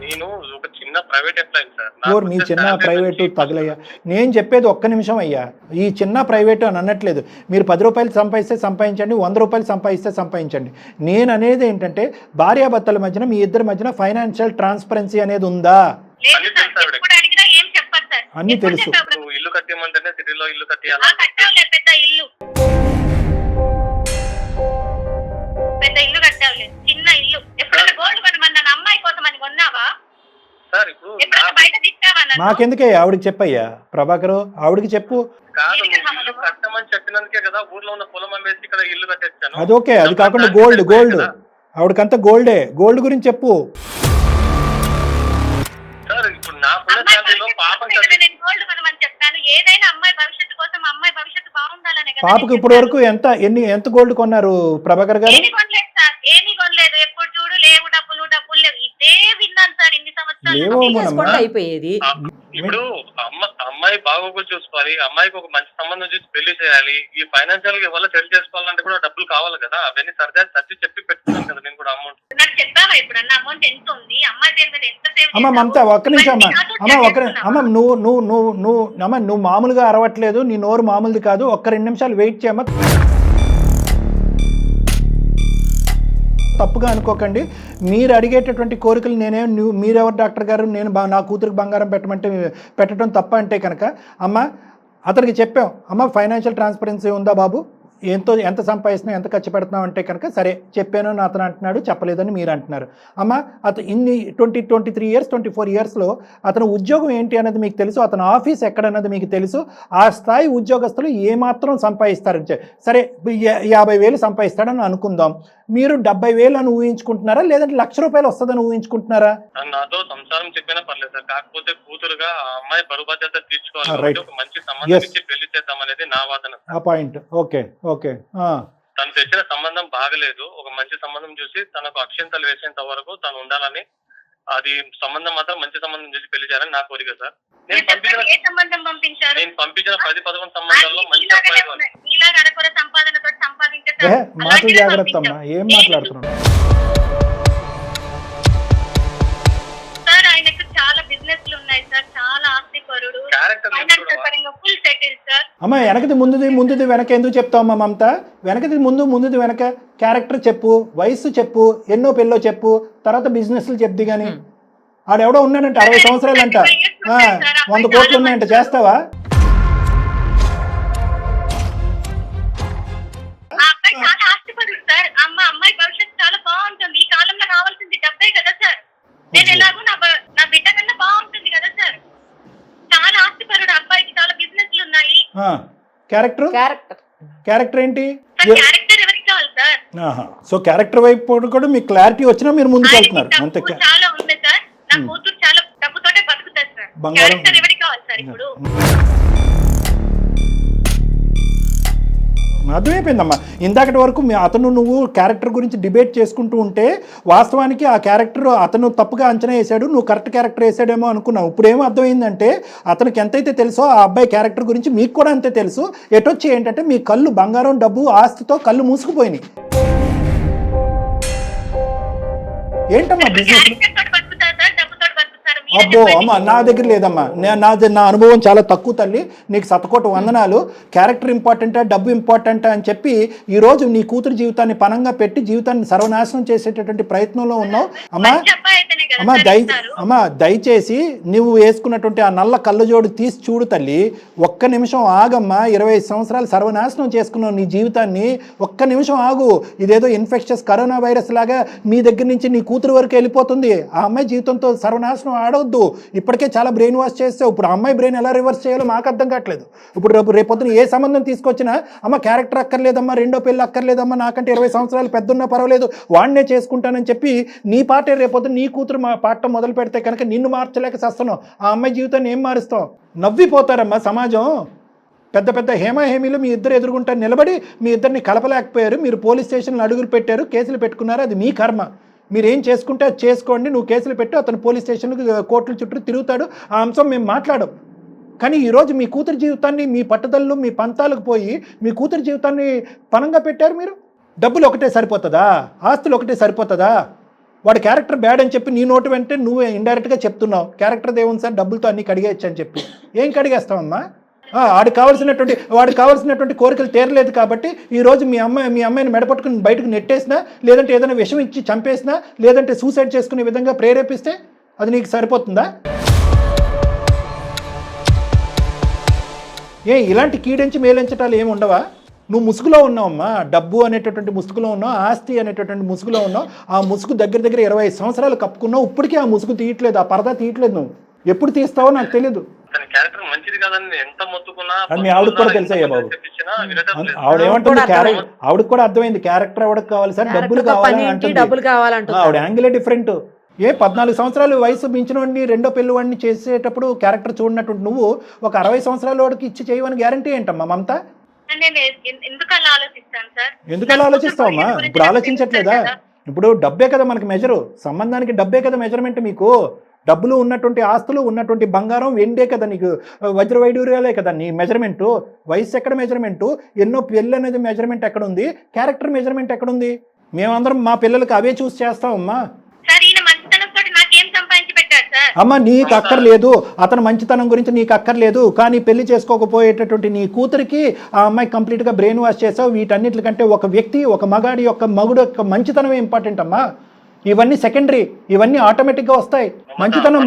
Speaker 2: నేను ఒక చిన్న ప్రైవేట్ ఎంప్లాయీ సార్.
Speaker 3: మీ చిన్న ప్రైవేటు తగలయ్యా. నేను చెప్పేది ఒక్క నిమిషం అయ్యా. ఈ చిన్న ప్రైవేటు అని అనట్లేదు. మీరు 10 రూపాయలు సంపాదిస్తే సంపాదించండి, 100 రూపాయలు సంపాదిస్తే సంపాదించండి. నేను అనేది ఏంటంటే భార్యాభర్తల మధ్యన మీ ఇద్దరి మధ్యన ఫైనాన్షియల్ ట్రాన్స్పరెన్సీ అనేది ఉందా? అన్ని తెలుసు.
Speaker 2: ఇల్లు కట్టేయమంటేనే సిటీలో ఇల్లు కట్టేయాలి.
Speaker 4: పెద్ద ఇల్లు కట్టాలి, చిన్న ఇల్లు. ఎప్పుడైనా గోల్డ్ కొనమన్నా అమ్మాయి కోసం అని కొన్నావా
Speaker 2: సార్? ఇప్పుడు
Speaker 4: బయట తీస్తావా?
Speaker 3: మాకెందుకే, ఆవిడకి చెప్పయ్యా ప్రభాకర్, ఆవిడకి చెప్పు.
Speaker 2: కాదు, ఇల్లు కట్టమని చెప్పినందుకే కదా ఊర్లో ఉన్న పొలం అమ్మేసి ఇక్కడ ఇల్లు కట్టేస్తాను.
Speaker 3: అది ఓకే, అది కాకుండా గోల్డ్ ఆవిడకంతా గోల్డ్ గురించి చెప్పు
Speaker 2: సార్. ఇప్పుడు నా పుణ్యశాంతిలో పాపం
Speaker 4: నేను గోల్డ్ కొనమని చెప్తాను. ఏదైనా అమ్మాయి భవిష్యత్తు కోసం, అమ్మాయి భవిష్యత్తు బాగుండాలనే కదా.
Speaker 3: పాపకు ఇప్పటి వరకు ఎంత గోల్డ్ కొన్నారు ప్రభాకర్ గారు?
Speaker 4: ఏమీ కొనలేదు సార్, ఏమీ కొనలేదు. ఎప్పుడు చూడు లేవు డబ్బులు లేవు. ఇదే విన్నాను సార్ ఇన్ని సంవత్సరాలు.
Speaker 5: అయిపోయేది.
Speaker 2: ఇప్పుడు అమ్మాయి బాగోగులు చూసుకోవాలి, అమ్మాయికి ఒక మంచి సంబంధం చూసి పెళ్లి చేయాలి. ఈ ఫైనాన్షియల్ గా ఎవరు సెటిల్ చేసుకోవాలంటే కూడా డబ్బులు కావాలి కదా. అవన్నీ సర్ది చెప్పి పెట్టుకున్నాను కదా నేను కూడా. అమౌంట్
Speaker 4: నాకు చెప్పావా ఎప్పుడన్నా? అమౌంట్ ఎంత ఉంది, అమ్మాయి పేరు మీద ఎంత సేవ్?
Speaker 3: అమ్మ మమత ఒక్క నిమిషం అమ్మ నువ్వు మామూలుగా అరవట్లేదు. నీ నోరు మామూలుది కాదు. ఒక్క 2 నిమిషాలు వెయిట్ చేయమ్మా. తప్పుగా అనుకోకండి. మీరు అడిగేటటువంటి కోరికలు మీరెవరు డాక్టర్ గారు, నేను నా కూతురికి బంగారం పెట్టడం తప్ప అంటే కనుక అమ్మ అతనికి చెప్పాం, అమ్మ ఫైనాన్షియల్ ట్రాన్స్పరెన్సీ ఉందా బాబు, ఎంత సంపాదిస్తున్నావు, ఎంత ఖర్చు పెడుతున్నావు అంటే కనుక సరే చెప్పాను అని అతను అంటున్నాడు, చెప్పలేదని మీరు అంటున్నారు. అమ్మ అతను ఇన్ని 23 ఇయర్స్ 24 ఇయర్స్లో అతను ఉద్యోగం ఏంటి అన్నది మీకు తెలుసు, అతను ఆఫీస్ ఎక్కడన్నది మీకు తెలుసు. ఆ స్థాయి ఉద్యోగస్తులు ఏమాత్రం సంపాదిస్తారని సరే 50,000 సంపాదిస్తాడని అనుకుందాం. మీరు 70,000 అని ఊహించుకుంటున్నారా, లేదంటే ₹1,00,000 వస్తుందని ఊహించుకుంటున్నారా?
Speaker 2: నాతో సంసారం చెప్పినా పర్లేదు సార్. కాకపోతే కూతురుగా ఆ అమ్మాయి బరువు బాధ్యత తీర్చుకోవాలి, ఒక మంచి సంబంధం ఇచ్చి పెళ్లి చేద్దాం అనేది నా వాదన.
Speaker 3: ఆ పాయింట్ ఓకే.
Speaker 2: తను తెచ్చిన సంబంధం బాగలేదు. ఒక మంచి సంబంధం చూసి తనకు అక్షంతలు వేసేంత వరకు తను ఉండాలని, అది సంబంధం మాత్రం మంచి సంబంధం చూసి పెళ్లి చేయాలని నా కోరిక సార్. నేను పంపించిన 10-11 సంబంధాల్లో మంచి
Speaker 3: మాటలు జాగ్రత్త అమ్మా, ఏం మాట్లాడుతున్నాను
Speaker 4: సార్. ఆయనకు చాలా బిజినెస్లు ఉన్నాయి సార్, చాలా ఆస్తిపరుడు, ఫైనాన్షియల్ పరంగా ఫుల్ సెటిల్ సార్.
Speaker 3: అమ్మ వెనకది ముందుది వెనక ఎందుకు చెప్తావు అమ్మా మమత? వెనకది ముందుది వెనక క్యారెక్టర్ చెప్పు, వయస్సు చెప్పు, ఎన్నో పెళ్ళో చెప్పు, తర్వాత బిజినెస్లు చెప్ది. కానీ ఆడెవడో ఉన్నాడంట 60 సంవత్సరాలంట, 100 కోట్లు ఉన్నాయంట, చేస్తావా?
Speaker 4: చాలా ఆస్తిపరుడు సార్. అమ్మాయి భవిష్యత్తు చాలా బాగుంటుంది. ఈ కాలంలో కావాల్సింది డబ్బే కదా సార్. నేను ఎలాగో నా బిడ్డ కన్నా బాగుంటుంది కదా
Speaker 3: క్యారెక్టర్ ఏంటి?
Speaker 4: సార్ క్యారెక్టర్ ఎవరికి కావాలి సార్?
Speaker 3: సో క్యారెక్టర్ వైపు కూడా మీకు క్లారిటీ వచ్చినా మీరు ముందుకు వెళ్తున్నారు అంతే.
Speaker 4: డబ్బు చాలా ఉంది సార్, నా కూతురు చాలా డబ్బుతోటే బతుకుతారు సార్.
Speaker 3: బంగారం.
Speaker 4: క్యారెక్టర్ ఎవరికి కావాలి సార్ ఇప్పుడు?
Speaker 3: అర్థమైపోయిందమ్మా. ఇందాకటి వరకు అతను నువ్వు క్యారెక్టర్ గురించి డిబేట్ చేసుకుంటూ ఉంటే వాస్తవానికి ఆ క్యారెక్టర్ అతను తప్పుగా అంచనా వేసాడు, నువ్వు కరెక్ట్ క్యారెక్టర్ వేసాడేమో అనుకున్నావు. ఇప్పుడు ఏమో అర్థమైందంటే అతనికి ఎంతైతే తెలుసో ఆ అబ్బాయి క్యారెక్టర్ గురించి మీకు కూడా అంతే తెలుసు. ఎటొచ్చి ఏంటంటే మీ కళ్ళు బంగారం డబ్బు ఆస్తితో కళ్ళు మూసుకుపోయినాయి. ఏంటమ్మా బిజినెస్? అబ్బో అమ్మ, నా దగ్గర లేదమ్మా. నా అనుభవం చాలా తక్కువ తల్లి. నీకు శతకోటి వందనాలు. క్యారెక్టర్ ఇంపార్టెంటా డబ్బు ఇంపార్టెంటా అని చెప్పి ఈరోజు నీ కూతురు జీవితాన్ని పణంగా పెట్టి జీవితాన్ని సర్వనాశనం చేసేటటువంటి ప్రయత్నంలో ఉన్నావు. అమ్మా దయచేసి నువ్వు వేసుకున్నటువంటి ఆ నల్ల కళ్ళజోడు తీసి చూడు తల్లి. ఒక్క నిమిషం ఆగమ్మా. 25 సంవత్సరాలు సర్వనాశనం చేసుకున్నావు నీ జీవితాన్ని. ఒక్క నిమిషం ఆగు. ఇదేదో ఇన్ఫెక్షస్ కరోనా వైరస్ లాగా మీ దగ్గర నుంచి నీ కూతురు వరకు వెళ్ళిపోతుంది. ఆ అమ్మాయి జీవితంతో సర్వనాశనం ఆడవద్దు. ఇప్పటికే చాలా బ్రెయిన్ వాష్ చేస్తావు. ఇప్పుడు ఆ అమ్మాయి బ్రెయిన్ ఎలా రివర్స్ చేయాలో మాకు అర్థం కావట్లేదు. ఇప్పుడు రేపొద్దున ఏ సంబంధం తీసుకొచ్చినా అమ్మ క్యారెక్టర్ అక్కర్లేదమ్మా, రెండో పెళ్ళి అక్కర్లేదమ్మా, నాకంటే 20 సంవత్సరాలు పెద్దన్నా పర్వాలేదు, వాడినే చేసుకుంటానని చెప్పి నీ పాటే రేపొద్దున నీ కూతురు పాట మొదలు పెడితే కనుక నిన్ను మార్చలేక చేస్తున్నావు. ఆ అమ్మాయి జీవితాన్ని ఏం మారుస్తావు? నవ్విపోతారమ్మా సమాజం. పెద్ద పెద్ద హేమీలు మీ ఇద్దరు ఎదురుగుంటారు నిలబడి మీ ఇద్దరిని కలపలేకపోయారు. మీరు పోలీస్ స్టేషన్లో అడుగులు పెట్టారు, కేసులు పెట్టుకున్నారు. అది మీ కర్మ. మీరు ఏం చేసుకుంటే అది చేసుకోండి. నువ్వు కేసులు పెట్టు, అతను పోలీస్ స్టేషన్కి కోర్టుల చుట్టూ తిరుగుతాడు. ఆ అంశం మేము మాట్లాడం. కానీ ఈరోజు మీ కూతురు జీవితాన్ని మీ పట్టుదలలు మీ పంతాలకు పోయి మీ కూతురు జీవితాన్ని పణంగా పెట్టారు మీరు. డబ్బులు ఒకటే సరిపోతుందా? ఆస్తులు ఒకటే సరిపోతుందా? వాడి క్యారెక్టర్ బ్యాడ్ అని చెప్పి నీ నోటు వెంటే నువ్వు ఇండైరెక్ట్గా చెప్తున్నావు. క్యారెక్టర్ దేవుని సార్ డబ్బులతో అన్ని కడిగేయచ్చు అని చెప్పి. ఏం కడిగేస్తావమ్మా? వాడికి కావాల్సినటువంటి కోరికలు తీరలేదు కాబట్టి ఈరోజు మీ అమ్మాయిని మెడపట్టుకుని బయటకు నెట్టేసినా, లేదంటే ఏదైనా విషం ఇచ్చి చంపేసినా, లేదంటే సూసైడ్ చేసుకునే విధంగా ప్రేరేపిస్తే అది నీకు సరిపోతుందా? ఇలాంటి కీడించి మేలించటాలు ఏమి ఉండవా? నువ్వు ముసుగులో ఉన్నావమ్మా. డబ్బు అనేటటువంటి ముసుగులో ఉన్నావు, ఆస్తి అనేటటువంటి ముసుగులో ఉన్నావు. ఆ ముసుగు దగ్గర 25 సంవత్సరాలు కప్పుకున్నావు. ఇప్పటికీ ఆ ముసుగు తీయట్లేదు, ఆ పరదా తీయట్లేదు. నువ్వు ఎప్పుడు తీస్తావో నాకు తెలియదు. మీ ఆవిడకి కూడా తెలుసయ్యా బాబు. ఆవిడ ఏమంటుంది? ఆవిడకి కూడా అర్థమైంది క్యారెక్టర్ ఎవరికి కావాలి సార్, డబ్బులు కావాలని అంటుంది. ఆవిడ యాంగిలే డిఫరెంట్. 14 సంవత్సరాలు వయసు మించిన వాడిని రెండో పెళ్లి వాడిని చేసేటప్పుడు క్యారెక్టర్ చూడనటువంటి నువ్వు ఒక 60 సంవత్సరాల వాడికి ఇచ్చి చేయమని గ్యారంటీ ఏంటమ్మా మమత? ఎందుకు అలా ఆలోచిస్తావమ్మా? ఇప్పుడు ఆలోచించట్లేదా? ఇప్పుడు డబ్బే కదా మనకి మెజరు. సంబంధానికి డబ్బే కదా మెజర్మెంట్. మీకు డబ్బులు ఉన్నటువంటి ఆస్తులు ఉన్నటువంటి బంగారం వెండే కదా నీకు వజ్ర వైడూర్యాలే కదా నీ మెజర్మెంటు. వయసు ఎక్కడ మెజర్మెంటు? ఎన్నో పెళ్ళి అనేది మెజర్మెంట్ ఎక్కడుంది? క్యారెక్టర్ మెజర్మెంట్ ఎక్కడుంది? మేమందరం మా పిల్లలకి అవే చూసి చేస్తామమ్మా. అమ్మ నీకు అక్కర్లేదు, అతని మంచితనం గురించి నీకు అక్కర్లేదు. కానీ పెళ్లి చేసుకోకపోయేటటువంటి నీ కూతురికి ఆ అమ్మాయి కంప్లీట్గా బ్రెయిన్ వాష్ చేసావు. వీటన్నిటికంటే ఒక వ్యక్తి, ఒక మగుడు యొక్క మంచితనమే ఇంపార్టెంట్ అమ్మా. ఇవన్నీ సెకండరీ, ఇవన్నీ ఆటోమేటిక్గా వస్తాయి. మంచితనం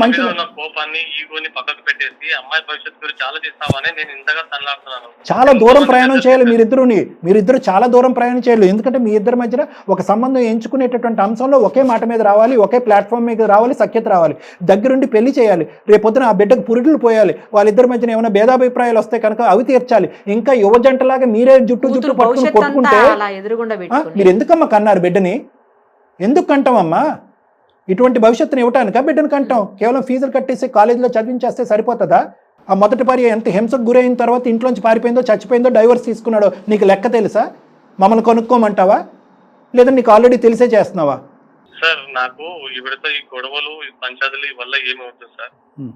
Speaker 3: చాలా దూరం ప్రయాణం చేయాలి మీరిద్దరు చాలా దూరం ప్రయాణం చేయాలి. ఎందుకంటే మీ ఇద్దరి మధ్యన ఒక సంబంధం ఎంచుకునేటటువంటి అంశంలో ఒకే మాట మీద రావాలి, ఒకే ప్లాట్ఫామ్ మీద రావాలి, సఖ్యత రావాలి, దగ్గరుండి పెళ్లి చేయాలి. రేపొద్దున ఆ బిడ్డకు పురుడులు పోయాలి. వాళ్ళిద్దరి మధ్యన ఏమైనా భేదాభిప్రాయాలు వస్తే కనుక అవి తీర్చాలి. ఇంకా యువజంటలాగా మీరే జుట్టు పట్టుకుంటే మీరు ఎందుకమ్మా కన్నారు బిడ్డని? ఎందుకు కంటామమ్మా? ఇటువంటి భవిష్యత్తుని ఇవ్వటానికా బిడ్డను కంటాం? కేవలం ఫీజులు కట్టేసి కాలేజీలో చదివించేస్తే సరిపోతుందా? ఆ మొదటి భార్య ఎంత హింసకు గురైన తర్వాత ఇంట్లోంచి పారిపోయిందో, చచ్చిపోయిందో, డైవర్స్ తీసుకున్నాడో నీకు లెక్క తెలుసా? మమ్మల్ని కొనుక్కోమంటావా? లేదా నీకు ఆల్రెడీ తెలిసే చేస్తున్నావా?
Speaker 2: సార్ నాకు ఇవిడతో ఈ గొడవలు ఈ పంచాయతీలు వల్ల ఏమవుతుంది సార్?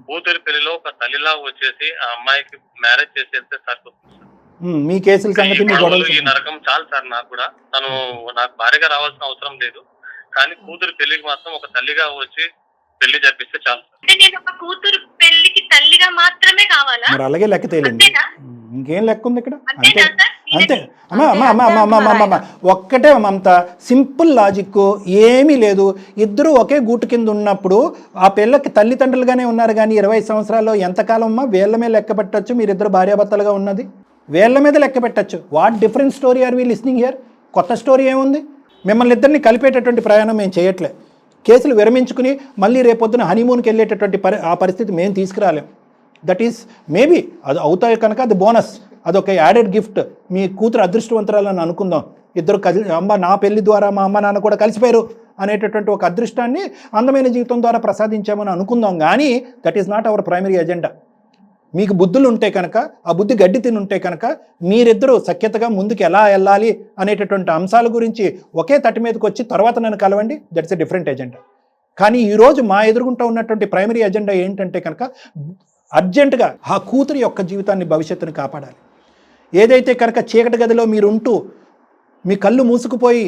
Speaker 2: కూతురి పెళ్లిలో ఒక తల్లిలా వచ్చేసి ఆ అమ్మాయికి మ్యారేజ్ చేసేస్తే సరిపోతుంది సార్.
Speaker 3: మీ కేసుల సంగతి
Speaker 2: ఈ నరకం చాలు సార్. నాకు కూడా తను నాకు భార్యగా రావాల్సిన అవసరం లేదు, కానీ కూతురు పెళ్లికి మాత్రం ఒక తల్లిగా వచ్చి పెళ్లి జరిపిస్తే చాలు.
Speaker 4: కూతురు పెళ్లికి తల్లిగా మాత్రమే కావాలా?
Speaker 3: మరి అలాగే లెక్క తేలింది. ఇంకేం లెక్క ఉంది ఇక్కడ? అంతే అంతే అమ్మా. ఒక్కటే మమత, సింపుల్ లాజిక్, ఏమీ లేదు. ఇద్దరు ఒకే గూటు కింద ఉన్నప్పుడు ఆ పిల్లకి తల్లిదండ్రులుగానే ఉన్నారు. కానీ 20 సంవత్సరాల్లో ఎంతకాలం అమ్మా వేళ్ల మీద లెక్క పెట్టచ్చు మీరిద్దరు భార్యాభర్తలుగా ఉన్నది? వేళ్ల మీద లెక్క పెట్టచ్చు. What different story are we listening here? కొత్త స్టోరీ ఏముంది? మిమ్మల్ని ఇద్దరిని కలిపేటటువంటి ప్రయాణం మేము చేయట్లే. కేసులు విరమించుకుని మళ్ళీ రేపొద్దున హనీమూన్కి వెళ్ళేటటువంటి ఆ పరిస్థితి మేము తీసుకురాలేం. దట్ ఈస్ మేబీ అది అవుతాయి కనుక అది బోనస్, అదొక యాడెడ్ గిఫ్ట్. మీ కూతురు అదృష్టవంతురాలని అనుకుందాం, ఇద్దరు అమ్మ నా పెళ్లి ద్వారా మా అమ్మ నాన్న కూడా కలిసిపోయారు అనేటటువంటి ఒక అదృష్టాన్ని అందమైన జీవితం ద్వారా ప్రసాదించామని అనుకుందాం. కానీ that is not our primary agenda. మీకు బుద్ధులు ఉంటే కనుక, ఆ బుద్ధి గడ్డి తిని ఉంటే కనుక మీరిద్దరూ సఖ్యతగా ముందుకు ఎలా వెళ్ళాలి అనేటటువంటి అంశాల గురించి ఒకే తట్టి మీదకి వచ్చి తర్వాత నన్ను కలవండి, దట్స్ ఎ డిఫరెంట్ ఎజెండా. కానీ ఈరోజు మా ఎదురుగుంటూ ఉన్నటువంటి ప్రైమరీ ఎజెండా ఏంటంటే కనుక అర్జెంటుగా ఆ కూతురి యొక్క జీవితాన్ని, భవిష్యత్తుని కాపాడాలి. ఏదైతే కనుక చీకటి గదిలో మీరుంటూ మీ కళ్ళు మూసుకుపోయి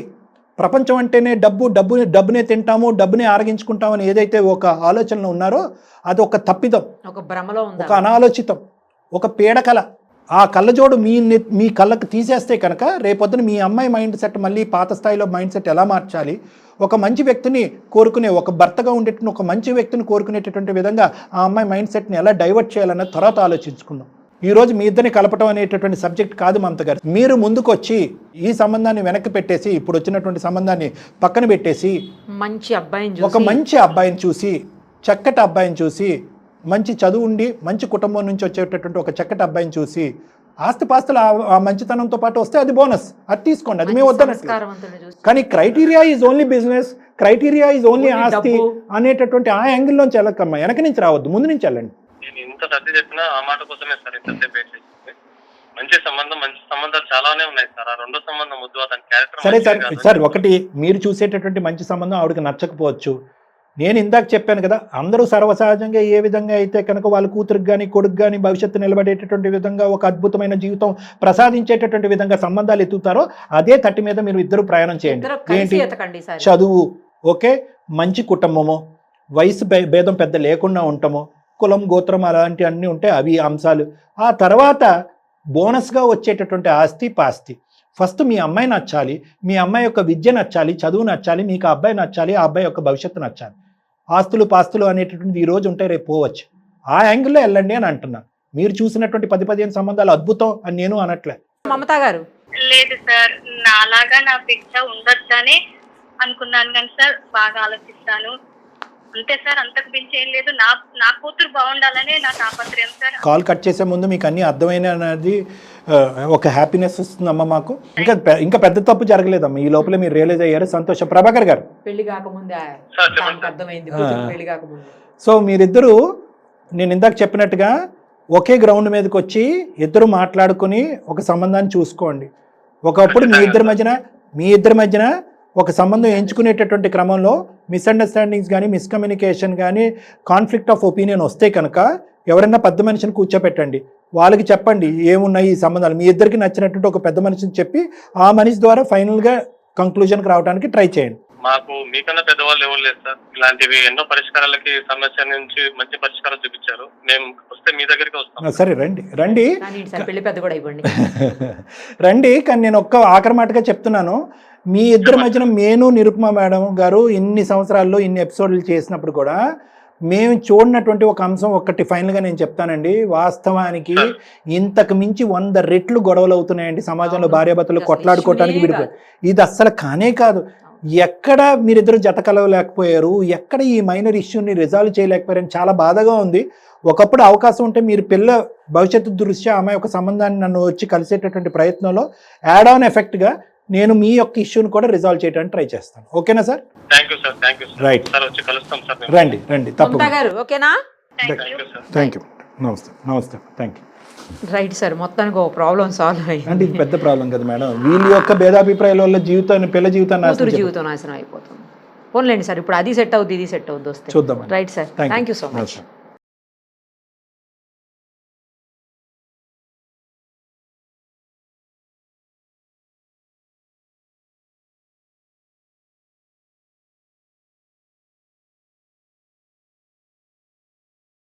Speaker 3: ప్రపంచం అంటేనే డబ్బునే తింటాము, డబ్బునే ఆరగించుకుంటామని ఏదైతే ఒక ఆలోచనలో ఉన్నారో అది ఒక తప్పిదం,
Speaker 5: ఒక భ్రమలో ఉంది,
Speaker 3: ఒక అనాలోచితం, ఒక పీడకల. ఆ కళ్ళజోడు మీ కళ్ళకు తీసేస్తే కనుక రేపొద్దున మీ అమ్మాయి మైండ్ సెట్ మళ్ళీ పాత స్థాయిలో మైండ్ సెట్ ఎలా మార్చాలి, ఒక మంచి వ్యక్తిని కోరుకునే, ఒక భర్తగా ఉండేటువంటి ఒక మంచి వ్యక్తిని కోరుకునేటటువంటి విధంగా ఆ అమ్మాయి మైండ్ సెట్ని ఎలా డైవర్ట్ చేయాలన్నది తర్వాత ఆలోచించుకుందాం. ఈరోజు మీ ఇద్దరిని కలపటం అనేటటువంటి సబ్జెక్ట్ కాదు మమత గారు. మీరు ముందుకు వచ్చి ఈ సంబంధాన్ని వెనక్కి పెట్టేసి, ఇప్పుడు వచ్చినటువంటి సంబంధాన్ని పక్కన పెట్టేసి
Speaker 5: మంచి అబ్బాయిని
Speaker 3: ఒక మంచి అబ్బాయిని చూసి, చక్కటి అబ్బాయిని చూసి, మంచి చదువు ఉండి మంచి కుటుంబం నుంచి వచ్చేటటువంటి ఒక చక్కటి అబ్బాయిని చూసి, ఆస్తిపాస్తులు ఆ మంచితనంతో పాటు వస్తే అది బోనస్, అది తీసుకోండి, అది మేము వద్దనట్లేదు. కానీ criteria is only business, criteria is only ఆస్తి అనేటటువంటి ఆ యాంగిల్లోంచి వెళ్ళకమ్మా, వెనక నుంచి రావద్దు, ముందు నుంచి వెళ్ళండి.
Speaker 2: నేను ఇంత సర్ది చెప్పినా ఆ మాట కోసమే సార్ ఇంతసేపు వెయిట్ చేసింది. మంచి సంబంధాలు చాలానే ఉన్నాయి సార్. ఆ రెండో సంబంధం వద్దు, అతని క్యారెక్టర్
Speaker 3: సరే సార్ ఒకటి మీరు చూసేటటువంటి మంచి సంబంధం ఆవిడకి నచ్చకపోవచ్చు. నేను ఇందాక చెప్పాను కదా, అందరూ సర్వసహజంగా ఏ విధంగా అయితే కనుక వాళ్ళ కూతురికి కానీ కొడుకు కానీ భవిష్యత్తు నిలబడేటటువంటి విధంగా ఒక అద్భుతమైన జీవితం ప్రసాదించేటటువంటి విధంగా సంబంధాలు ఎత్తుతారో అదే తట్టి మీద మీరు ఇద్దరు ప్రయాణం చేయండి. ఏంటి? చదువు ఓకే, మంచి కుటుంబము, వయసు భేదం పెద్ద లేకుండా ఉంటాము, కులం గోత్రం అలాంటి అన్నీ ఉంటాయి, అవి అంశాలు. ఆ తర్వాత బోనస్గా వచ్చేటటువంటి ఆస్తి పాస్తి. ఫస్ట్ మీ అమ్మాయి నచ్చాలి, మీ అమ్మాయి యొక్క విద్య నచ్చాలి, చదువు నచ్చాలి, మీకు ఆ అబ్బాయి నచ్చాలి, ఆ అబ్బాయి యొక్క భవిష్యత్తు నచ్చాలి. ఆస్తులు పాస్తులు అనేటటువంటి ఈ రోజు ఉంటే రేపు పోవచ్చు. ఆ యాంగిల్లో వెళ్ళండి అని అంటున్నాను. మీరు చూసినటువంటి 10-15 సంబంధాలు అద్భుతం అని నేను అనట్లే.
Speaker 5: మమతా గారు
Speaker 4: లేదు సార్, నాలాగా నా బిడ్డ ఉండొచ్చని అనుకున్నాను కానీ సార్ బాగా ఆలోచిస్తాను అంతే సార్, అంతకు మించి ఏం లేదు. నా కూతురు బాగుండాలనే నా తాపత్రయం సార్.
Speaker 3: కాల్ కట్ చేసే ముందు మీకు అన్ని అర్థమైన అనేది ఒక హ్యాపీనెస్ వస్తుందమ్మా మాకు. ఇంకా పెద్ద తప్పు జరగలేదమ్మా, ఈ లోపల మీరు రియలైజ్ అయ్యారు, సంతోషం. ప్రభాకర్ గారు,
Speaker 5: పెళ్లి కాకముందే అర్థమైంది, పెళ్లి కాకముందే.
Speaker 3: సో మీరిద్దరూ నేను ఇందాక చెప్పినట్టుగా ఒకే గ్రౌండ్ మీదకి వచ్చి ఇద్దరు మాట్లాడుకుని ఒక సంబంధాన్ని చూసుకోండి. ఒకప్పుడు మీ ఇద్దరి మధ్యన ఒక సంబంధం ఎంచుకునేటటువంటి క్రమంలో మిస్అండర్స్టాండింగ్స్ కానీ, మిస్కమ్యూనికేషన్ కానీ, కాన్ఫ్లిక్ట్ ఆఫ్ ఒపీనియన్ వస్తే కనుక ఎవరైనా పెద్ద మనిషిని కూర్చోపెట్టండి, వాళ్ళకి చెప్పండి ఏమున్నాయి ఈ సంబంధాలు, మీ ఇద్దరికి నచ్చినటువంటి ఒక పెద్ద మనిషిని చెప్పి ఆ మనిషి ద్వారా ఫైనల్గా కంక్లూజన్కి రావడానికి ట్రై చేయండి.
Speaker 2: మాకు మీకన్నా పెద్దవాళ్ళు ఎవరు లేదు సార్. ఇలాంటివి ఎన్నో పరిష్కారాలకి సమస్య నుంచి మంచి పరిష్కారం చూపించారు. మేము వస్తే మీ దగ్గరికి వస్తాం.
Speaker 3: సరే రండి రండి రండి. కానీ నేను ఒక్క ఆఖరి మాటగా చెప్తున్నాను, మీ ఇద్దరి మధ్యన నేను నిరుపమ మేడం గారు ఇన్ని సంవత్సరాల్లో ఇన్ని ఎపిసోడ్లు చేసినప్పుడు కూడా మేము చూడనటువంటి ఒక అంశం ఒక్కటి ఫైనల్గా నేను చెప్తానండి. వాస్తవానికి ఇంతకు మించి 100 రెట్లు గొడవలు అవుతున్నాయండి సమాజంలో, భార్యాభర్తలు కొట్లాడుకోవటానికి విడిపోయి. ఇది అస్సలు కానే కాదు. ఎక్కడ మీరిద్దరు జత కలవలేకపోయారు, ఎక్కడ ఈ మైనర్ ఇష్యూని రిజాల్వ్ చేయలేకపోయారని చాలా బాధగా ఉంది. ఒకప్పుడు అవకాశం ఉంటే మీరు పిల్ల భవిష్యత్తు దృష్ట్యా ఆమె ఒక సంబంధాన్ని నన్ను వచ్చి కలిసేటటువంటి ప్రయత్నంలో యాడ్ ఆన్ ఎఫెక్ట్గా నేను మీ యొక్క ఇష్యూని కూడా రిజాల్వ్ చేయడానికి ట్రై చేస్తాను. ఓకేనా సార్? రైట్, రండి రండి తప్పకుండా. థ్యాంక్ యూ, నమస్తే థ్యాంక్ యూ.
Speaker 5: రైట్ సార్, మొత్తానికి ఒక ప్రాబ్లం సాల్వ్ అయ్యింది.
Speaker 3: అంటే ఇది పెద్ద ప్రాబ్లం కదా మేడం, వీళ్ళ యొక్క భేదాభిప్రాయాల వల్ల పిల్ల జీవితం
Speaker 5: నాశనం అయిపోతుంది. పోన్లేండి సార్, ఇప్పుడు అది సెట్ అవుద్ది, ఇది సెట్ అవుద్ది వస్తే.
Speaker 3: చూద్దాం.
Speaker 5: Right sir, thank you so much.